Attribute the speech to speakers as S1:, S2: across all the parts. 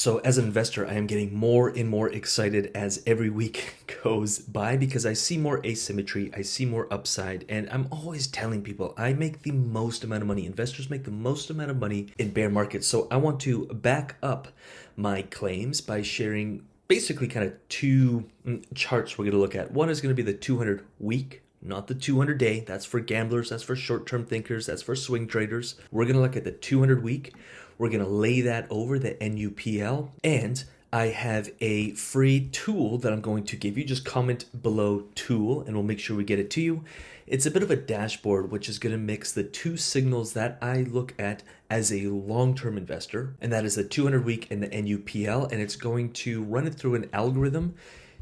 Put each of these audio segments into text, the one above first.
S1: So as an investor, I am getting more and more excited as every week goes by because I see more asymmetry, I see more upside, and I'm always telling people I make the most amount of money. Investors make the most amount of money in bear markets. So I want to back up my claims by sharing basically kind of two charts we're going to look at. One is going to be the 200 week, not the 200 day. That's for gamblers, that's for short-term thinkers, that's for swing traders. We're going to look at the 200 week. We're going to lay that over the NUPL, and I have a free tool that I'm going to give you. Just comment below tool and we'll make sure we get it to you. It's a bit of a dashboard which is going to mix the two signals that I look at as a long-term investor, and that is the 200 week and the NUPL, and it's going to run it through an algorithm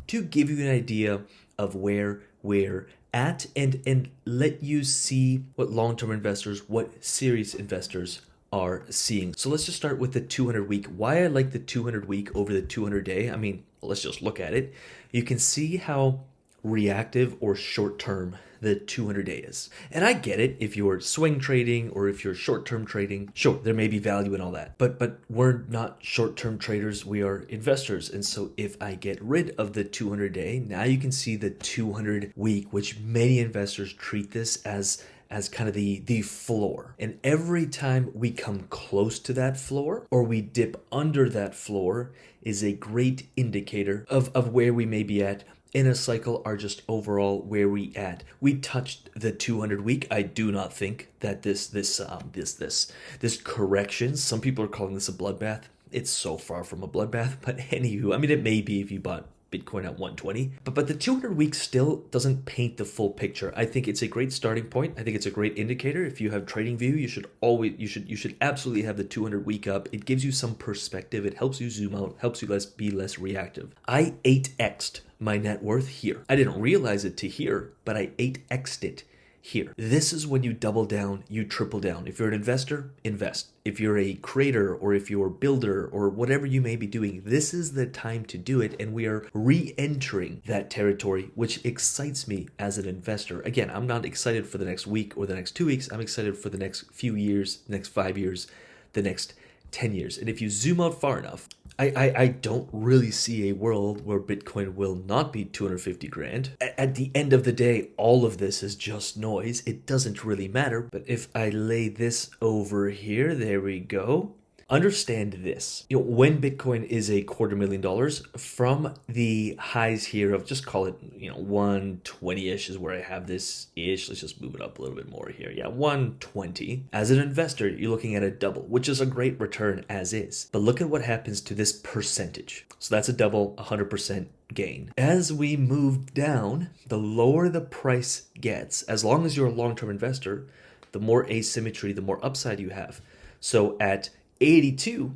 S1: to give you an idea of where we're at and let you see what long-term investors, what serious investors are seeing. So let's just start with the 200 week. Why I like the 200 week over the 200 day. I mean, let's just look at it. You can see how reactive or short-term the 200 day is. And I get it if you're swing trading or if you're short-term trading. Sure, there may be value in all that. But we're not short-term traders, we are investors. And so if I get rid of the 200 day, now you can see the 200 week, which many investors treat this as kind of the floor. And every time we come close to that floor or we dip under that floor is a great indicator of where we may be at in a cycle, or just overall where we at. We touched the 200 week. I do not think that this correction, some people are calling this a bloodbath. It's so far from a bloodbath, but anywho, I mean, it may be if you bought Bitcoin at 120, but the 200 week still doesn't paint the full picture. I think it's a great starting point. I think it's a great indicator. If you have TradingView, you should absolutely have the 200 week up. It gives you some perspective. It helps you zoom out, helps you be less reactive. I 8x'd my net worth here. I didn't realize it to here, but I 8x'd it here. This is when you double down, you triple down. If you're an investor, invest. If you're a creator or if you're a builder or whatever you may be doing, this is the time to do it. And we are re-entering that territory, which excites me as an investor. Again, I'm not excited for the next week or the next 2 weeks. I'm excited for the next few years, next 5 years, the next 10 years. And if you zoom out far enough, I don't really see a world where Bitcoin will not be 250 grand. At the end of the day, all of this is just noise. It doesn't really matter. But if I lay this over here, there we go. Understand this. When Bitcoin is $250,000 from the highs here of, just call it, 120-ish is where I have this ish. Let's just move it up a little bit more here. Yeah, 120. As an investor, you're looking at a double, which is a great return as is. But look at what happens to this percentage. So that's a double, 100% gain. As we move down, the lower the price gets, as long as you're a long-term investor, the more asymmetry, the more upside you have. So at 82,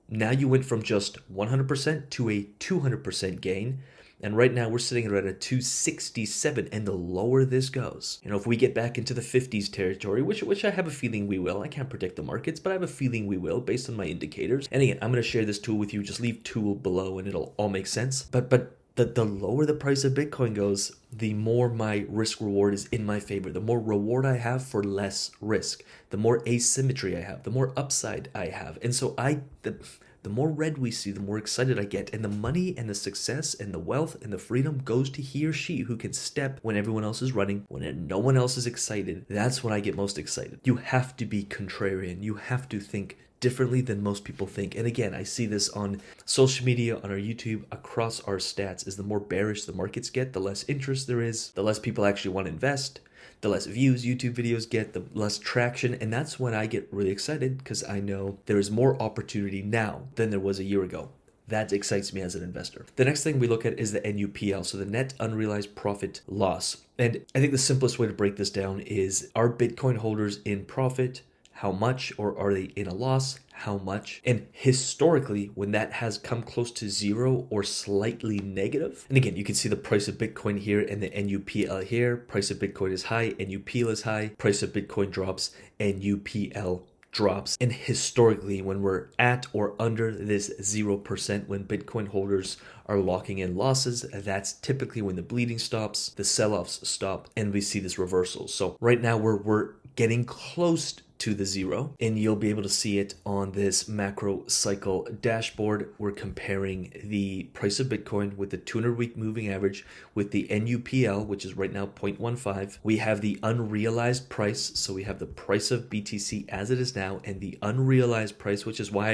S1: now you went from just 100% to a 200% gain. And right now we're sitting at a 267, and the lower this goes, if we get back into the 50s territory, which I have a feeling we will. I can't predict the markets, but I have a feeling we will based on my indicators. And again, I'm going to share this tool with you. Just leave tool below and it'll all make sense. But the lower the price of Bitcoin goes, the more my risk reward is in my favor. The more reward I have for less risk, the more asymmetry I have, the more upside I have. And so the more red we see, the more excited I get. And the money and the success and the wealth and the freedom goes to he or she who can step when everyone else is running, when no one else is excited. That's when I get most excited. You have to be contrarian. You have to think differently than most people think. And again, I see this on social media, on our YouTube, across our stats, is the more bearish the markets get, the less interest there is, the less people actually want to invest, the less views YouTube videos get, the less traction. And that's when I get really excited, because I know there is more opportunity now than there was a year ago. That excites me as an investor. The next thing we look at is the NUPL, so the net unrealized profit loss. And I think the simplest way to break this down is, are Bitcoin holders in profit? How much? Or are they in a loss? How much? And historically, when that has come close to zero or slightly negative, and again, you can see the price of Bitcoin here and the NUPL here. Price of Bitcoin is high, NUPL is high. Price of Bitcoin drops, NUPL drops. And historically, when we're at or under this 0%, when Bitcoin holders are locking in losses, that's typically when the bleeding stops, the sell-offs stop, and we see this reversal. So right now we're getting close to the zero, and you'll be able to see it on this macro cycle dashboard. We're comparing the price of Bitcoin with the 200-week moving average with the NUPL, which is right now 0.15. We have the unrealized price, so we have the price of BTC as it is now, and the unrealized price, which is why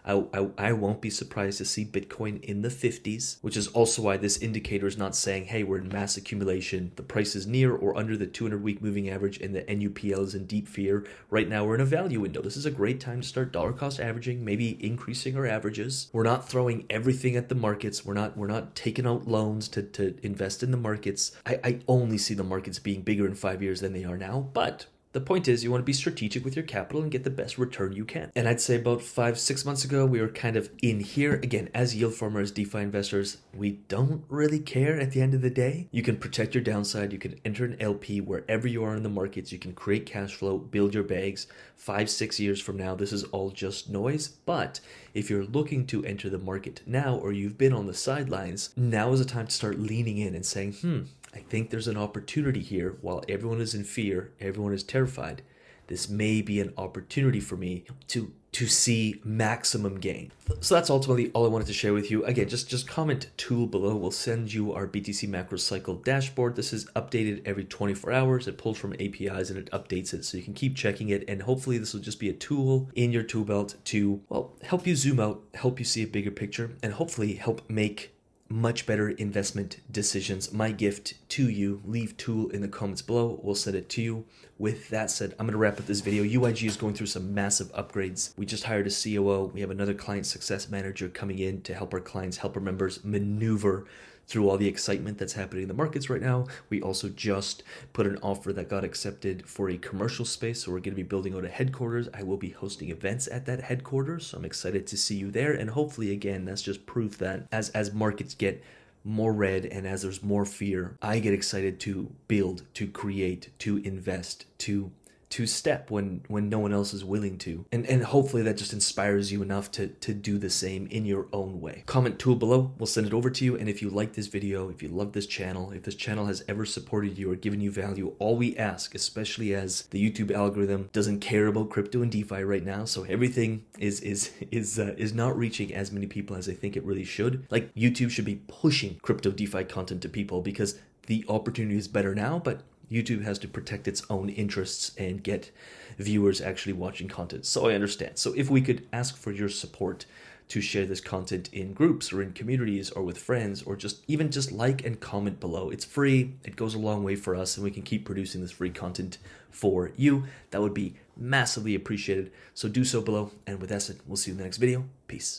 S1: I won't be surprised to see Bitcoin in the 50s, which is also why this indicator is not saying, hey, we're in mass accumulation. The price is near or under the 200-week moving average and the NUPL is in deep fear. Right now, we're in a value window. This is a great time to start dollar cost averaging, maybe increasing our averages. We're not throwing everything at the markets. We're not taking out loans to invest in the markets. I only see the markets being bigger in 5 years than they are now, but the point is you want to be strategic with your capital and get the best return you can. And I'd say about 5-6 months ago, we were kind of in here. Again, as yield farmers, DeFi investors, we don't really care at the end of the day. You can protect your downside. You can enter an LP wherever you are in the markets. You can create cash flow, build your bags. 5-6 years from now, this is all just noise. But if you're looking to enter the market now, or you've been on the sidelines, now is the time to start leaning in and saying, I think there's an opportunity here. While everyone is in fear, everyone is terrified, this may be an opportunity for me to see maximum gain. So that's ultimately all I wanted to share with you. Again, just comment tool below. We'll send you our BTC macro cycle dashboard. This is updated every 24 hours. It pulls from APIs and it updates it so you can keep checking it. And hopefully this will just be a tool in your tool belt to, well, help you zoom out, help you see a bigger picture, and hopefully help make much better investment decisions. My gift to you, leave tool in the comments below. We'll send it to you. With that said, I'm going to wrap up this video. UIG is going through some massive upgrades. We just hired a COO. We have another client success manager coming in to help our clients, help our members maneuver through all the excitement that's happening in the markets right now. We also just put an offer that got accepted for a commercial space, so we're going to be building out a headquarters. I will be hosting events at that headquarters, so I'm excited to see you there. And hopefully, again, that's just proof that as markets get more red and as there's more fear, I get excited to build, to create, to invest, to step when no one else is willing to. And hopefully that just inspires you enough to do the same in your own way. Comment tool below, we'll send it over to you. And if you like this video, if you love this channel, if this channel has ever supported you or given you value, all we ask, especially as the YouTube algorithm doesn't care about crypto and DeFi right now, so everything is not reaching as many people as I think it really should. Like, YouTube should be pushing crypto DeFi content to people because the opportunity is better now, but YouTube has to protect its own interests and get viewers actually watching content. So I understand. So if we could ask for your support to share this content in groups or in communities or with friends, or just like and comment below. It's free. It goes a long way for us, and we can keep producing this free content for you. That would be massively appreciated. So do so below. And with that said, we'll see you in the next video. Peace.